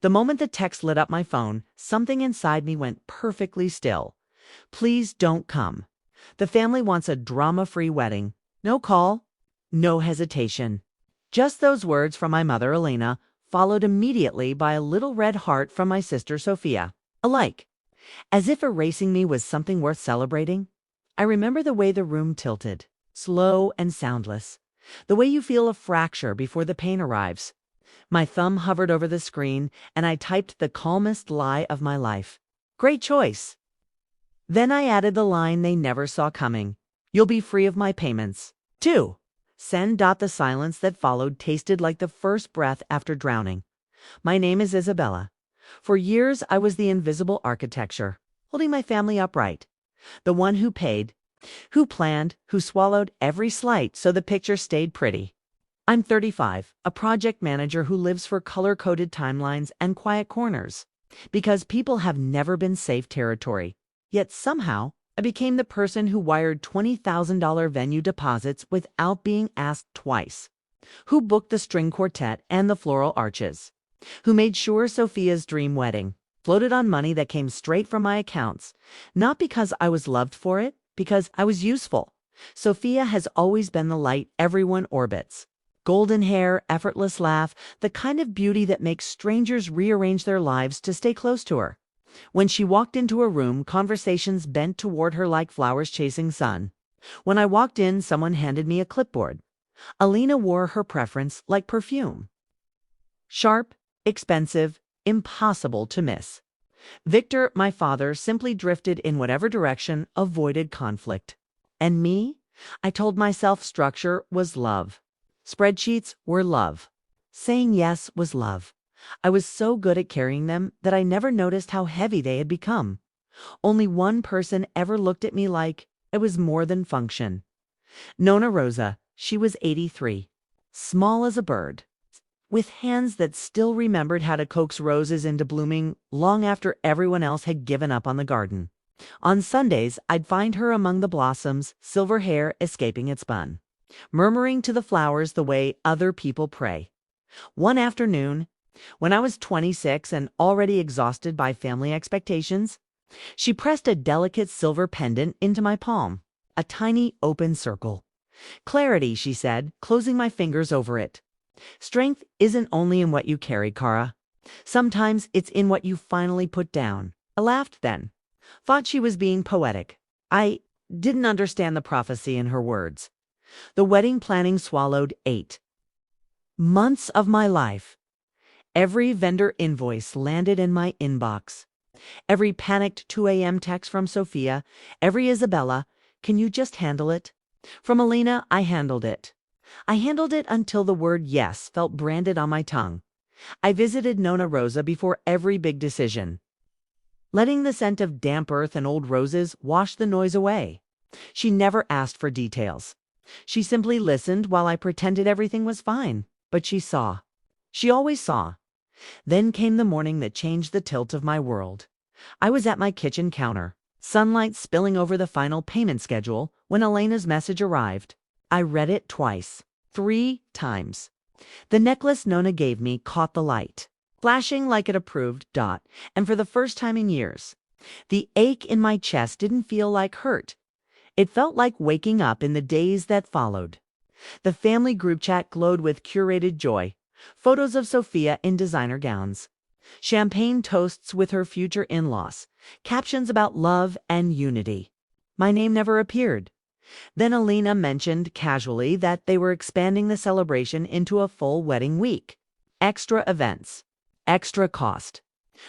The moment the text lit up my phone, something inside me went perfectly still. Please don't come. The family wants a drama-free wedding. No call, no hesitation. Just those words from my mother, Elena, followed immediately by a little red heart from my sister, Sophia. Alike. As if erasing me was something worth celebrating. I remember the way the room tilted, slow and soundless. The way you feel a fracture before the pain arrives. My thumb hovered over the screen, and I typed the calmest lie of my life. Great choice. Then I added the line they never saw coming. You'll be free of my payments. 2. Send. The silence that followed tasted like the first breath after drowning. My name is Isabella. For years I was the invisible architecture, holding my family upright. The one who paid, who planned, who swallowed every slight so the picture stayed pretty. I'm 35, a project manager who lives for color-coded timelines and quiet corners. Because people have never been safe territory. Yet somehow, I became the person who wired $20,000 venue deposits without being asked twice. Who booked the string quartet and the floral arches. Who made sure Sophia's dream wedding floated on money that came straight from my accounts. Not because I was loved for it, because I was useful. Sophia has always been the light everyone orbits. Golden hair, effortless laugh, the kind of beauty that makes strangers rearrange their lives to stay close to her. When she walked into a room, conversations bent toward her like flowers chasing sun. When I walked in, someone handed me a clipboard. Alina wore her preference like perfume. Sharp, expensive, impossible to miss. Victor, my father, simply drifted in whatever direction, avoided conflict. And me? I told myself structure was love. Spreadsheets were love. Saying yes was love. I was so good at carrying them that I never noticed how heavy they had become. Only one person ever looked at me like I was more than function. Nonna Rosa, she was 83, small as a bird, with hands that still remembered how to coax roses into blooming long after everyone else had given up on the garden. On Sundays, I'd find her among the blossoms, silver hair escaping its bun, murmuring to the flowers the way other people pray. One afternoon, when I was 26 and already exhausted by family expectations, she pressed a delicate silver pendant into my palm, a tiny open circle. Clarity, she said, closing my fingers over it. Strength isn't only in what you carry, Kara. Sometimes it's in what you finally put down. I laughed then. Thought she was being poetic. I didn't understand the prophecy in her words. The wedding planning swallowed 8 months of my life. Every vendor invoice landed in my inbox. Every panicked 2 a.m. text from Sophia. Every Isabella, can you just handle it? From Elena, I handled it. I handled it until the word yes felt branded on my tongue. I visited Nonna Rosa before every big decision, letting the scent of damp earth and old roses wash the noise away. She never asked for details. She simply listened while I pretended everything was fine. But she saw. She always saw. Then came the morning that changed the tilt of my world. I was at my kitchen counter, sunlight spilling over the final payment schedule, when Elena's message arrived. I read it twice, 3 times. The necklace Nonna gave me caught the light, flashing like it approved, and for the first time in years, the ache in my chest didn't feel like hurt. It felt like waking up in the days that followed. The family group chat glowed with curated joy, photos of Sophia in designer gowns, champagne toasts with her future in-laws, captions about love and unity. My name never appeared. Then Alina mentioned casually that they were expanding the celebration into a full wedding week. Extra events. Extra cost.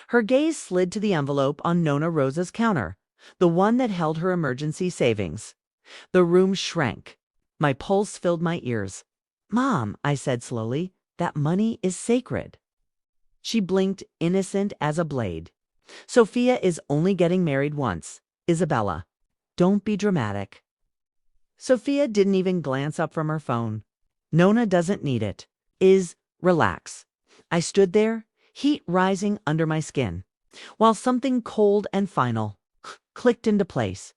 Her gaze slid to the envelope on Nonna Rosa's counter, the one that held her emergency savings. The room shrank. My pulse filled my ears. "Mom," I said slowly, "that money is sacred." She blinked, innocent as a blade. "Sophia is only getting married once. Isabella, don't be dramatic." Sophia didn't even glance up from her phone. "Nonna doesn't need it. Relax." I stood there, heat rising under my skin, while something cold and final clicked into place.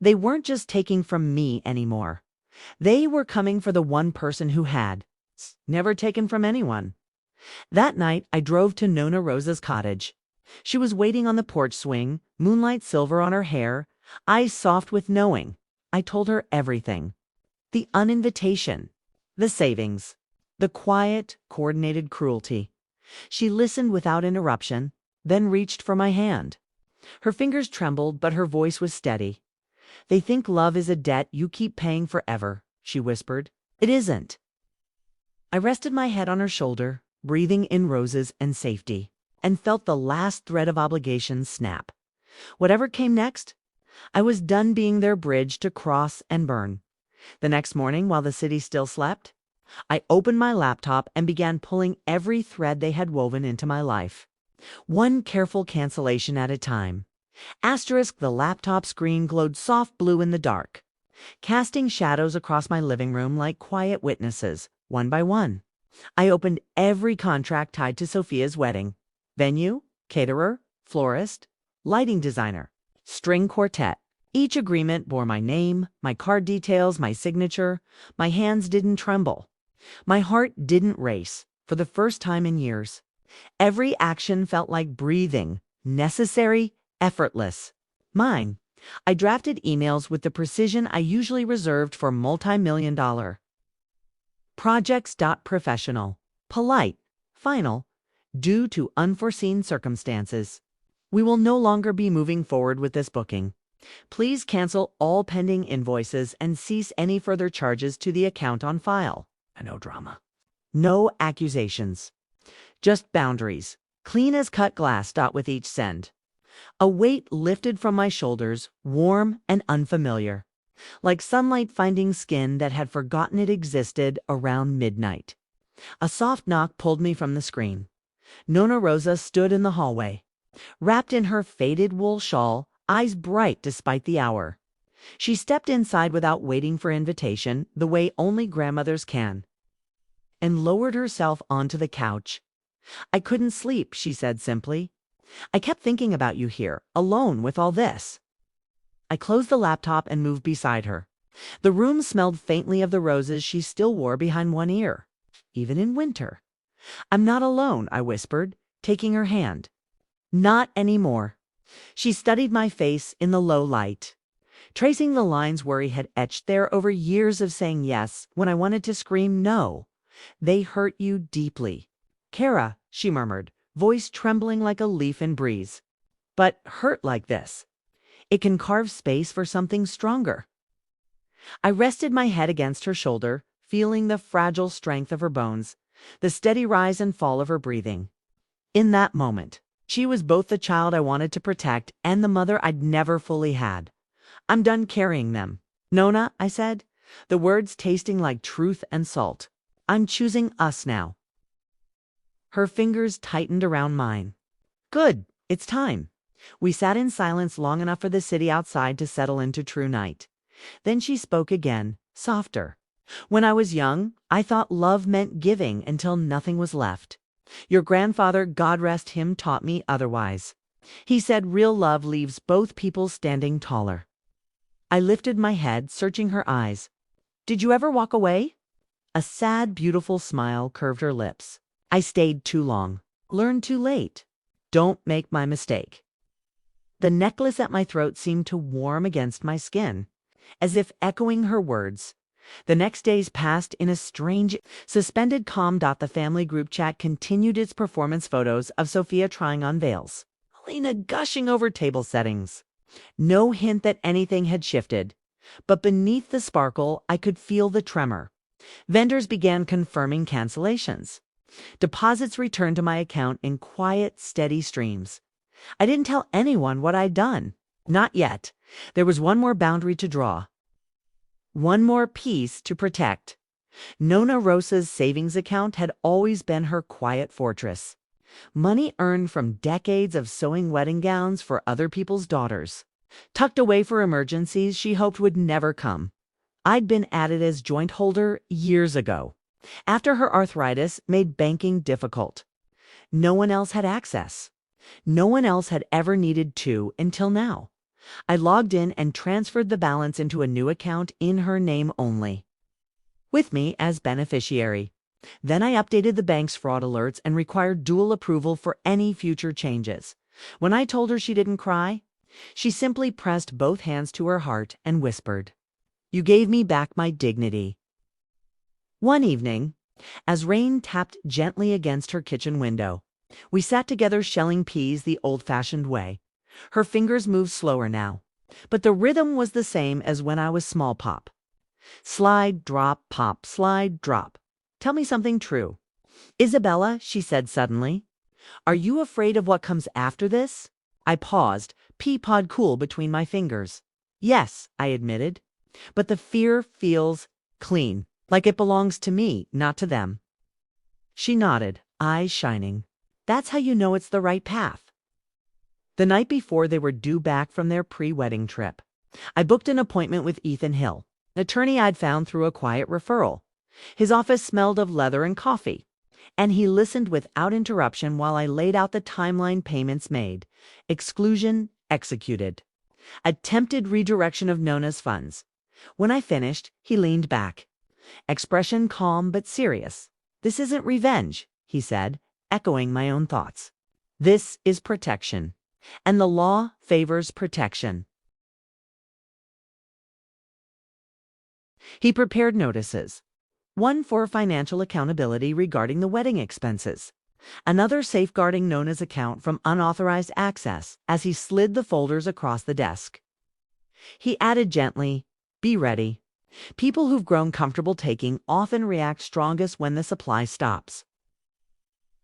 They weren't just taking from me anymore. They were coming for the one person who had never taken from anyone. That night, I drove to Nona Rosa's cottage. She was waiting on the porch swing, moonlight silver on her hair, eyes soft with knowing. I told her everything. The uninvitation, the savings, the quiet, coordinated cruelty. She listened without interruption, then reached for my hand. Her fingers trembled, but her voice was steady. "They think love is a debt you keep paying forever," she whispered. "It isn't." I rested my head on her shoulder, breathing in roses and safety, and felt the last thread of obligation snap. Whatever came next, I was done being their bridge to cross and burn. The next morning, while the city still slept, I opened my laptop and began pulling every thread they had woven into my life. One careful cancellation at a time. Asterisk, the laptop screen glowed soft blue in the dark, casting shadows across my living room like quiet witnesses, one by one. I opened every contract tied to Sophia's wedding. Venue, caterer, florist, lighting designer, string quartet. Each agreement bore my name, my card details, my signature. My hands didn't tremble. My heart didn't race, for the first time in years. Every action felt like breathing, necessary, effortless. Mine. I drafted emails with the precision I usually reserved for multi-million-dollar projects. Professional, polite, final, due to unforeseen circumstances. We will no longer be moving forward with this booking. Please cancel all pending invoices and cease any further charges to the account on file. No drama. No accusations. Just boundaries, clean as cut glass. With each send, a weight lifted from my shoulders, warm and unfamiliar, like sunlight finding skin that had forgotten it existed around midnight. A soft knock pulled me from the screen. Nona Rosa stood in the hallway, wrapped in her faded wool shawl, eyes bright despite the hour. She stepped inside without waiting for invitation, the way only grandmothers can, and lowered herself onto the couch. "I couldn't sleep," she said simply. "I kept thinking about you here, alone with all this." I closed the laptop and moved beside her. The room smelled faintly of the roses she still wore behind one ear, even in winter. "I'm not alone," I whispered, taking her hand. "Not anymore." She studied my face in the low light, tracing the lines worry had etched there over years of saying yes when I wanted to scream no. "They hurt you deeply." "Kara," she murmured, voice trembling like a leaf in breeze. "But hurt like this, it can carve space for something stronger." I rested my head against her shoulder, feeling the fragile strength of her bones, the steady rise and fall of her breathing. In that moment, she was both the child I wanted to protect and the mother I'd never fully had. "I'm done carrying them, Nona," I said, the words tasting like truth and salt. "I'm choosing us now." Her fingers tightened around mine. "Good, it's time." We sat in silence long enough for the city outside to settle into true night. Then she spoke again, softer. "When I was young, I thought love meant giving until nothing was left. Your grandfather, God rest him, taught me otherwise. He said real love leaves both people standing taller." I lifted my head, searching her eyes. "Did you ever walk away?" A sad, beautiful smile curved her lips. "I stayed too long. Learned too late. Don't make my mistake." The necklace at my throat seemed to warm against my skin, as if echoing her words. The next days passed in a strange, suspended calm. The family group chat continued its performance photos of Sophia trying on veils, Helena gushing over table settings. No hint that anything had shifted, but beneath the sparkle, I could feel the tremor. Vendors began confirming cancellations. Deposits returned to my account in quiet, steady streams. I didn't tell anyone what I'd done. Not yet. There was one more boundary to draw. One more piece to protect. Nona Rosa's savings account had always been her quiet fortress. Money earned from decades of sewing wedding gowns for other people's daughters, tucked away for emergencies she hoped would never come. I'd been added as joint holder years ago, after her arthritis made banking difficult. No one else had access. No one else had ever needed to until now. I logged in and transferred the balance into a new account in her name only, with me as beneficiary. Then I updated the bank's fraud alerts and required dual approval for any future changes. When I told her she didn't cry, she simply pressed both hands to her heart and whispered, "You gave me back my dignity." One evening, as rain tapped gently against her kitchen window, we sat together shelling peas the old-fashioned way. Her fingers moved slower now, but the rhythm was the same as when I was small pop. Slide, drop, pop, slide, drop. "Tell me something true." "Isabella," she said suddenly, "are you afraid of what comes after this?" I paused, pea pod cool between my fingers. "Yes," I admitted, "but the fear feels clean, like it belongs to me, not to them." She nodded, eyes shining. "That's how you know it's the right path." The night before they were due back from their pre-wedding trip, I booked an appointment with Ethan Hill, an attorney I'd found through a quiet referral. His office smelled of leather and coffee, and he listened without interruption while I laid out the timeline: payments made, exclusion executed, attempted redirection of Nona's funds. When I finished, he leaned back, expression calm but serious. "This isn't revenge," he said, echoing my own thoughts. "This is protection, and the law favors protection." He prepared notices. One for financial accountability regarding the wedding expenses. Another safeguarding Nona's account from unauthorized access as he slid the folders across the desk. He added gently, "Be ready. People who've grown comfortable taking often react strongest when the supply stops."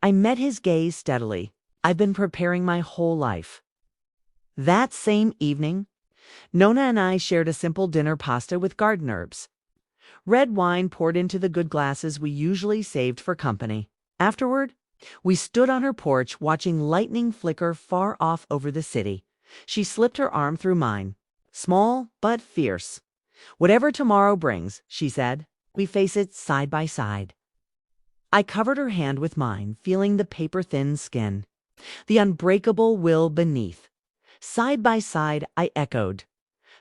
I met his gaze steadily. "I've been preparing my whole life." That same evening, Nona and I shared a simple dinner pasta with garden herbs. Red wine poured into the good glasses we usually saved for company. Afterward, we stood on her porch watching lightning flicker far off over the city. She slipped her arm through mine, small but fierce. "Whatever tomorrow brings," she said, "we face it side by side." I covered her hand with mine, feeling the paper-thin skin, the unbreakable will beneath. "Side by side," I echoed.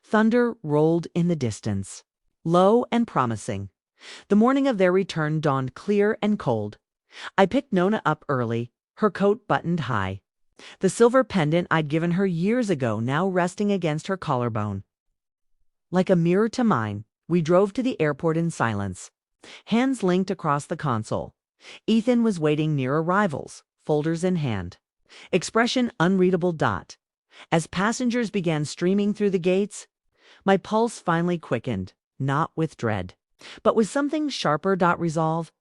Thunder rolled in the distance, low and promising. The morning of their return dawned clear and cold. I picked Nona up early, her coat buttoned high, the silver pendant I'd given her years ago now resting against her collarbone. Like a mirror to mine, we drove to the airport in silence, hands linked across the console. Ethan was waiting near arrivals, folders in hand, expression unreadable. As passengers began streaming through the gates, my pulse finally quickened, not with dread, but with something sharper. Resolve.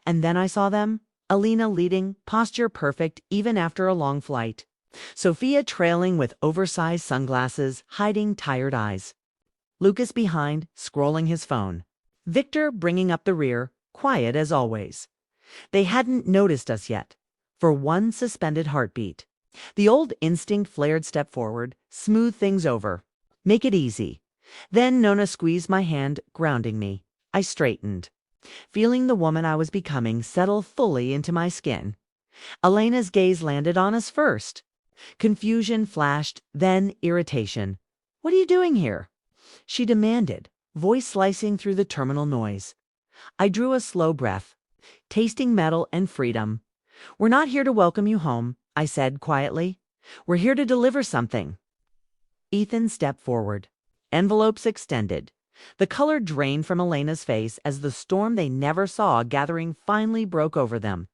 And then I saw them. Alina leading, posture perfect even after a long flight. Sophia trailing with oversized sunglasses, hiding tired eyes. Lucas behind, scrolling his phone. Victor bringing up the rear, quiet as always. They hadn't noticed us yet. For one suspended heartbeat, the old instinct flared: step forward, smooth things over, make it easy. Then Nona squeezed my hand, grounding me. I straightened, feeling the woman I was becoming settle fully into my skin. Elena's gaze landed on us first. Confusion flashed, then irritation. "What are you doing here?" she demanded, voice slicing through the terminal noise. I drew a slow breath, tasting metal and freedom. "We're not here to welcome you home," I said quietly. "We're here to deliver something." Ethan stepped forward, envelopes extended. The color drained from Elena's face as the storm they never saw gathering finally broke over them.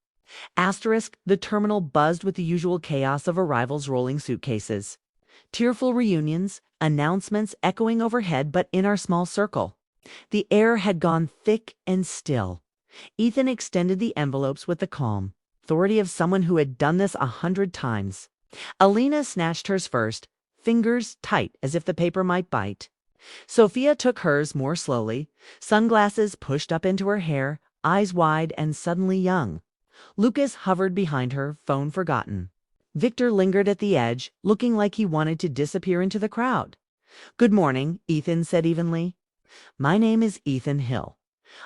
The terminal buzzed with the usual chaos of arrivals, rolling suitcases. Tearful reunions, announcements echoing overhead, but in our small circle, the air had gone thick and still. Ethan extended the envelopes with the calm authority of someone who had done this 100 times. Alina snatched hers first, fingers tight as if the paper might bite. Sophia took hers more slowly, sunglasses pushed up into her hair, eyes wide and suddenly young. Lucas hovered behind her, phone forgotten. Victor lingered at the edge, looking like he wanted to disappear into the crowd. "Good morning," Ethan said evenly. "My name is Ethan Hill.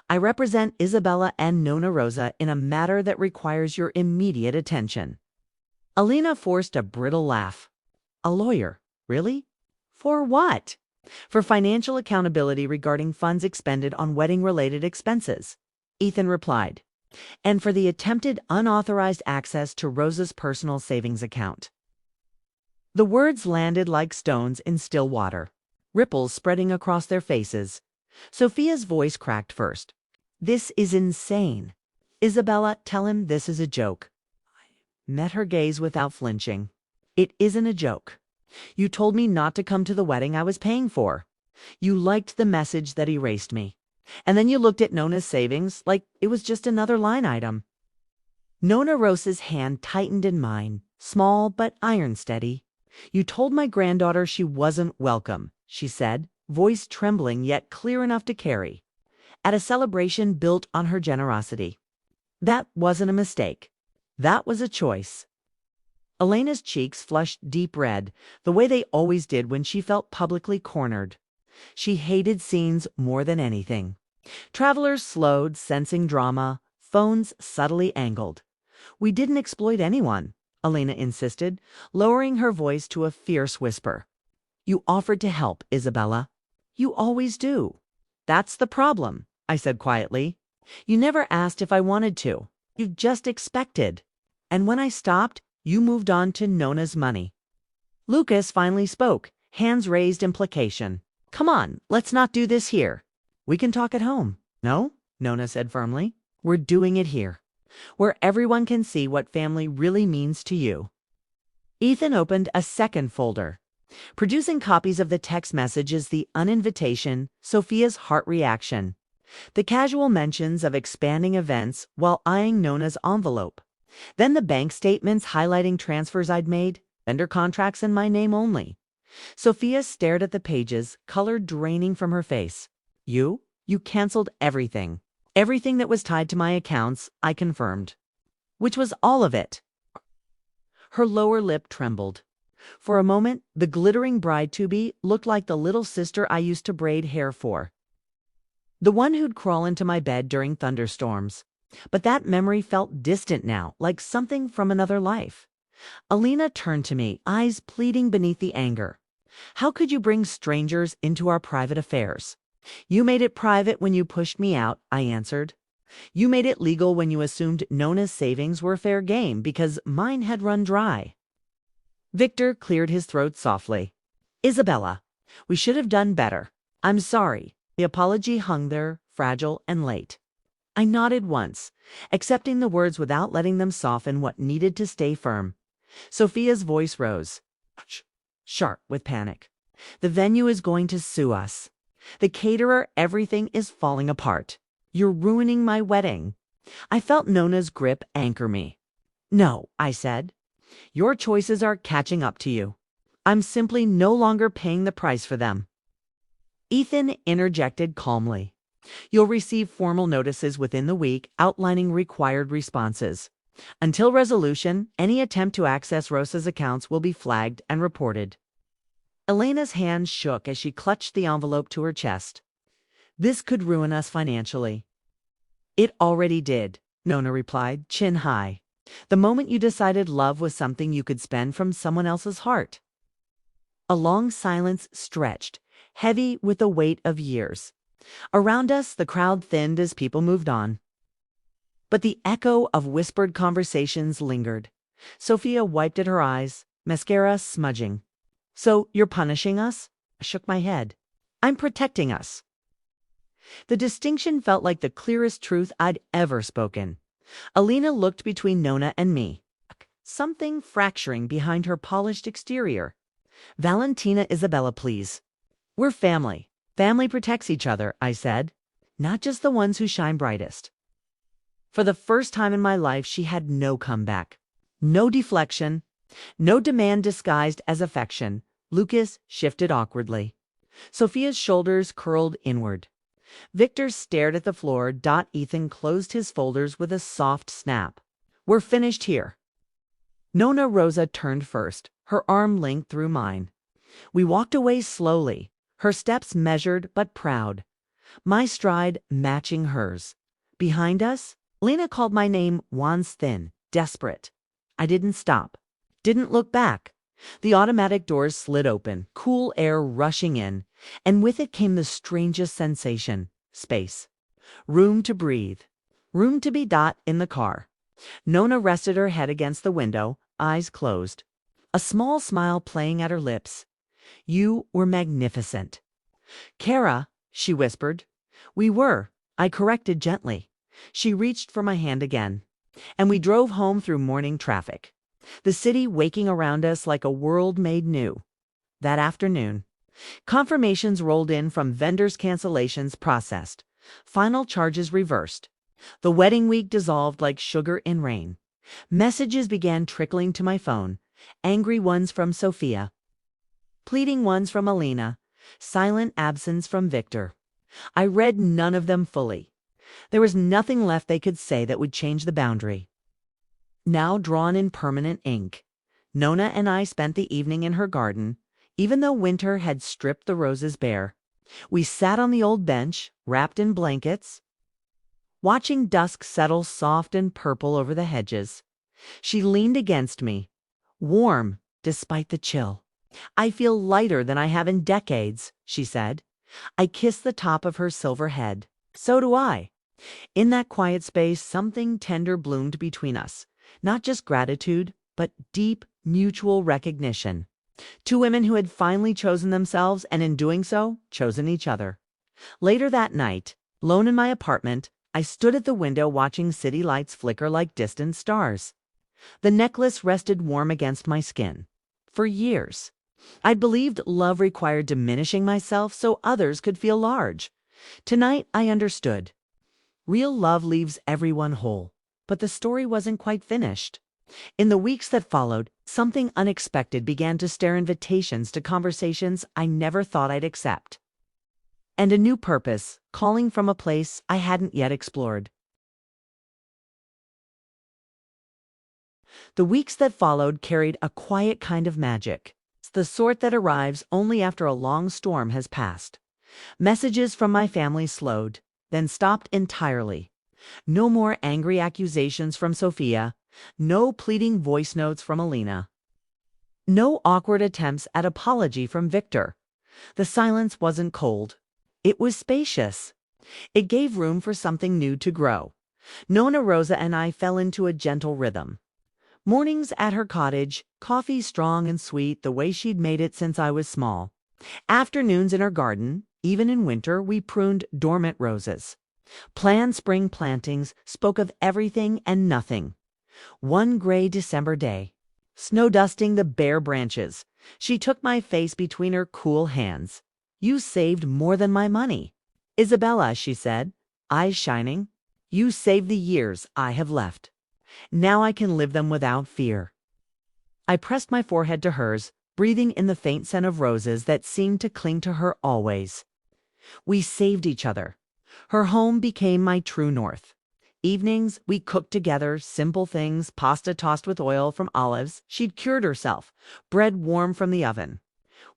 I represent Isabella and Nona Rosa in a matter that requires your immediate attention." Alina forced a brittle laugh. "A lawyer? Really? For what?" "For financial accountability regarding funds expended on wedding-related expenses," Ethan replied. and for the attempted unauthorized access to Rosa's personal savings account. The words landed like stones in still water, ripples spreading across their faces. Sophia's voice cracked first. "This is insane. Isabella, tell him this is a joke." I met her gaze without flinching. "It isn't a joke. You told me not to come to the wedding I was paying for. You liked the message that erased me. And then you looked at Nona's savings like it was just another line item." Nona Rosa's hand tightened in mine, small but iron steady. "You told my granddaughter she wasn't welcome," she said, voice trembling yet clear enough to carry, "at a celebration built on her generosity. That wasn't a mistake. That was a choice." Elena's cheeks flushed deep red, the way they always did when she felt publicly cornered. She hated scenes more than anything. Travelers slowed, sensing drama, phones subtly angled. "We didn't exploit anyone," Elena insisted, lowering her voice to a fierce whisper. "You offered to help, Isabella. You always do." "That's the problem," I said quietly. "You never asked if I wanted to. You just expected. And when I stopped, you moved on to Nona's money." Lucas finally spoke, hands raised in placation. "Come on, let's not do this here. We can talk at home." "No," Nona said firmly. "We're doing it here, where everyone can see what family really means to you." Ethan opened a second folder. Producing copies of the text messages, the uninvitation, Sophia's heart reaction, the casual mentions of expanding events while eyeing Nona's envelope, then the bank statements highlighting transfers I'd made, vendor contracts in my name only. Sophia stared at the pages, color draining from her face. You canceled everything. Everything that was tied to my accounts, I confirmed." "Which was all of it." Her lower lip trembled. For a moment, the glittering bride-to-be looked like the little sister I used to braid hair for. The one who'd crawl into my bed during thunderstorms. But that memory felt distant now, like something from another life. Elena turned to me, eyes pleading beneath the anger. "How could you bring strangers into our private affairs?" "You made it private when you pushed me out," I answered. "You made it legal when you assumed Nona's savings were fair game because mine had run dry." Victor cleared his throat softly. "Isabella, we should have done better. I'm sorry." The apology hung there, fragile and late. I nodded once, accepting the words without letting them soften what needed to stay firm. Sophia's voice rose, sharp with panic. "The venue is going to sue us. The caterer, everything is falling apart. You're ruining my wedding." I felt Nona's grip anchor me. "No," I said. "Your choices are catching up to you. I'm simply no longer paying the price for them." Ethan interjected calmly. "You'll receive formal notices within the week outlining required responses. Until resolution, any attempt to access Rosa's accounts will be flagged and reported." Elena's hand shook as she clutched the envelope to her chest. "This could ruin us financially." "It already did," Nona replied, chin high. "The moment you decided love was something you could spend from someone else's heart." A long silence stretched, heavy with the weight of years. Around us, the crowd thinned as people moved on. But the echo of whispered conversations lingered. Sophia wiped at her eyes, mascara smudging. "So you're punishing us?" I shook my head. "I'm protecting us." The distinction felt like the clearest truth I'd ever spoken. Elena looked between Nona and me, something fracturing behind her polished exterior. "Valentina, Isabella, please. We're family. Family protects each other," I said. "Not just the ones who shine brightest." For the first time in my life, she had no comeback. No deflection. No demand disguised as affection. Lucas shifted awkwardly. Sophia's shoulders curled inward. Victor stared at the floor. Ethan closed his folders with a soft snap. "We're finished here." Nona Rosa turned first, her arm linked through mine. We walked away slowly, her steps measured but proud, my stride matching hers. Behind us, Lena called my name once thin, desperate. I didn't stop, didn't look back. The automatic doors slid open, cool air rushing in, and with it came the strangest sensation: space. Room to breathe. Room to be dot in the car. Nona rested her head against the window, eyes closed. A small smile playing at her lips. You were magnificent. Kara, she whispered. We were, I corrected gently. She reached for my hand again. And we drove home through morning traffic. The city waking around us like a world made new. That afternoon, confirmations rolled in from vendors' cancellations processed. Final charges reversed. The wedding week dissolved like sugar in rain. Messages began trickling to my phone. Angry ones from Sophia. Pleading ones from Alina. Silent absence from Victor. I read none of them fully. There was nothing left they could say that would change the boundary. Now drawn in permanent ink, Nona and I spent the evening in her garden, even though winter had stripped the roses bare. We sat on the old bench, wrapped in blankets, watching dusk settle soft and purple over the hedges. She leaned against me, warm despite the chill. I feel lighter than I have in decades, she said. I kissed the top of her silver head. So do I. In that quiet space, something tender bloomed between us. Not just gratitude, but deep, mutual recognition. Two women who had finally chosen themselves and in doing so, chosen each other. Later that night, alone in my apartment, I stood at the window watching city lights flicker like distant stars. The necklace rested warm against my skin. For years, I'd believed love required diminishing myself so others could feel large. Tonight, I understood. Real love leaves everyone whole. But the story wasn't quite finished. In the weeks that followed, something unexpected began to stir invitations to conversations I never thought I'd accept. And a new purpose, calling from a place I hadn't yet explored. The weeks that followed carried a quiet kind of magic. It's the sort that arrives only after a long storm has passed. Messages from my family slowed, then stopped entirely. No more angry accusations from Sophia, no pleading voice notes from Alina. No awkward attempts at apology from Victor. The silence wasn't cold. It was spacious. It gave room for something new to grow. Nona Rosa and I fell into a gentle rhythm. Mornings at her cottage, coffee strong and sweet the way she'd made it since I was small. Afternoons in her garden, even in winter, we pruned dormant roses. Planned spring plantings spoke of everything and nothing. One gray December day, snow dusting the bare branches, she took my face between her cool hands. You saved more than my money. Isabella, she said, eyes shining, you saved the years I have left. Now I can live them without fear. I pressed my forehead to hers, breathing in the faint scent of roses that seemed to cling to her always. We saved each other. Her home became my true north. Evenings, we cooked together, simple things, pasta tossed with oil from olives she'd cured herself, bread warm from the oven.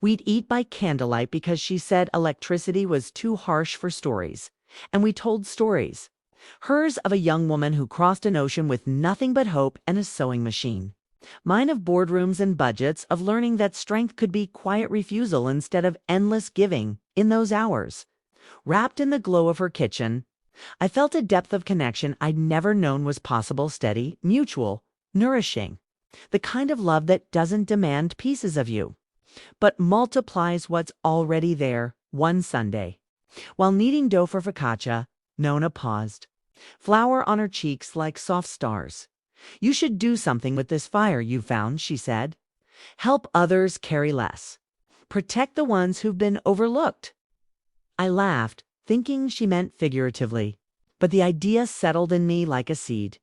We'd eat by candlelight because she said electricity was too harsh for stories. And we told stories. Hers of a young woman who crossed an ocean with nothing but hope and a sewing machine. Mine of boardrooms and budgets, of learning that strength could be quiet refusal instead of endless giving in those hours. Wrapped in the glow of her kitchen, I felt a depth of connection I'd never known was possible, steady, mutual, nourishing. The kind of love that doesn't demand pieces of you, but multiplies what's already there. One Sunday, while kneading dough for focaccia, Nona paused. Flour on her cheeks like soft stars. You should do something with this fire you found, she said. Help others carry less. Protect the ones who've been overlooked. I laughed, thinking she meant figuratively, but the idea settled in me like a seed.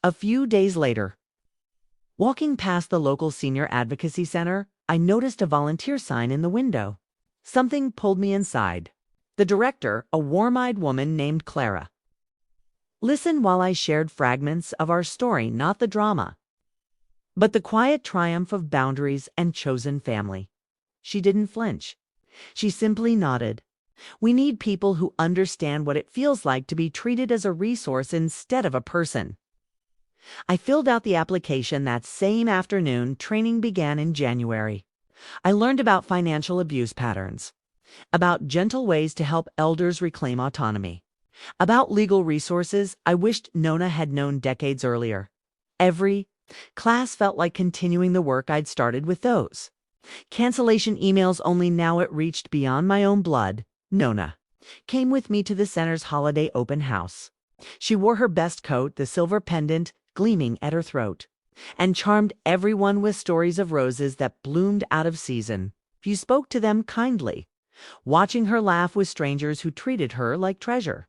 A few days later, walking past the local senior advocacy center, I noticed a volunteer sign in the window. Something pulled me inside. The director, a warm-eyed woman named Clara. Listen while I shared fragments of our story, not the drama, but the quiet triumph of boundaries and chosen family. She didn't flinch. She simply nodded. We need people who understand what it feels like to be treated as a resource instead of a person. I filled out the application that same afternoon. Training began in January. I learned about financial abuse patterns, about gentle ways to help elders reclaim autonomy. About legal resources, I wished Nona had known decades earlier. Every class felt like continuing the work I'd started with those. Cancellation emails only now it reached beyond my own blood. Nona came with me to the center's holiday open house. She wore her best coat, the silver pendant gleaming at her throat, and charmed everyone with stories of roses that bloomed out of season. You spoke to them kindly, watching her laugh with strangers who treated her like treasure.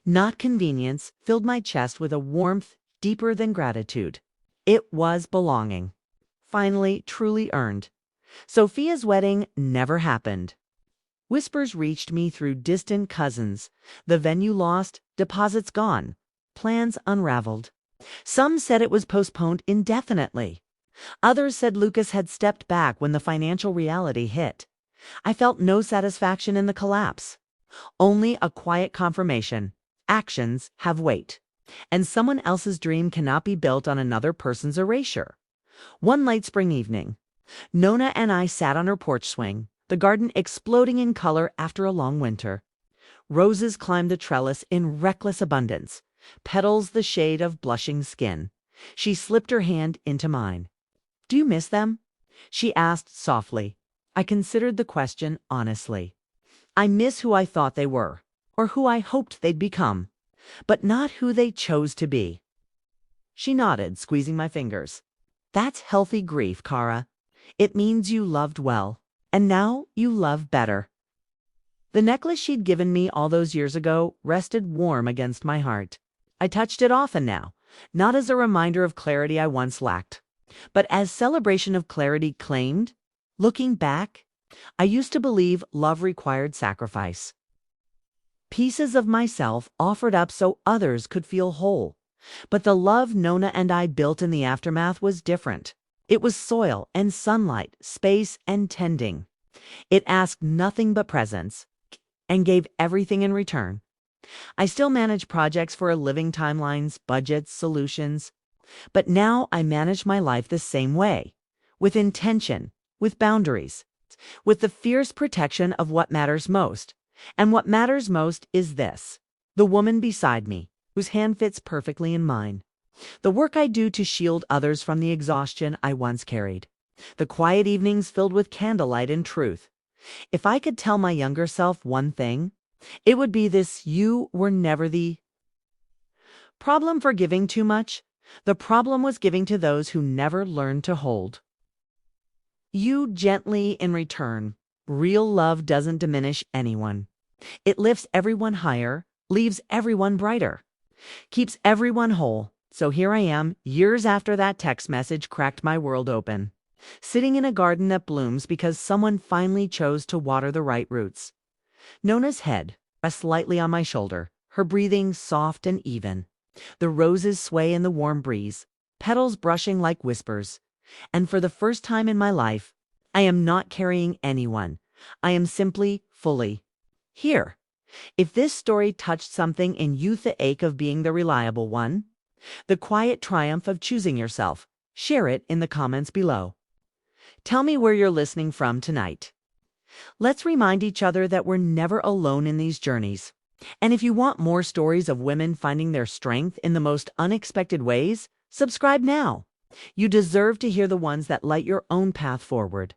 Not convenience, filled my chest with a warmth deeper than gratitude. It was belonging. Finally, truly earned. Sophia's wedding never happened. Whispers reached me through distant cousins. The venue lost, deposits gone, plans unraveled. Some said it was postponed indefinitely. Others said Lucas had stepped back when the financial reality hit. I felt no satisfaction in the collapse. Only a quiet confirmation. Actions have weight, and someone else's dream cannot be built on another person's erasure. One late spring evening, Nona and I sat on her porch swing, the garden exploding in color after a long winter. Roses climbed the trellis in reckless abundance, petals the shade of blushing skin. She slipped her hand into mine. "Do you miss them?" she asked softly. I considered the question honestly. I miss who I thought they were, or who I hoped they'd become, but not who they chose to be. She nodded, squeezing my fingers. "That's healthy grief, Kara. It means you loved well, and now you love better." The necklace she'd given me all those years ago rested warm against my heart. I touched it often now, not as a reminder of clarity I once lacked, but as celebration of clarity claimed. Looking back, I used to believe love required sacrifice. Pieces of myself offered up so others could feel whole. But the love Nona and I built in the aftermath was different. It was soil and sunlight, space and tending. It asked nothing but presence, and gave everything in return. I still manage projects for a living, timelines, budgets, solutions. But now I manage my life the same way, with intention, with boundaries, with the fierce protection of what matters most. And what matters most is this: the woman beside me, whose hand fits perfectly in mine. The work I do to shield others from the exhaustion I once carried. The quiet evenings filled with candlelight and truth. If I could tell my younger self one thing, it would be this: you were never the problem for giving too much. The problem was giving to those who never learned to hold you gently in return. Real love doesn't diminish anyone. It lifts everyone higher, leaves everyone brighter, keeps everyone whole. So here I am, years after that text message cracked my world open, sitting in a garden that blooms because someone finally chose to water the right roots. Nona's head rests lightly on my shoulder, her breathing soft and even. The roses sway in the warm breeze, petals brushing like whispers. And for the first time in my life, I am not carrying anyone. I am simply, fully here. If this story touched something in you, the ache of being the reliable one, the quiet triumph of choosing yourself, share it in the comments below. Tell me where you're listening from tonight. Let's remind each other that we're never alone in these journeys. And if you want more stories of women finding their strength in the most unexpected ways, subscribe now. You deserve to hear the ones that light your own path forward.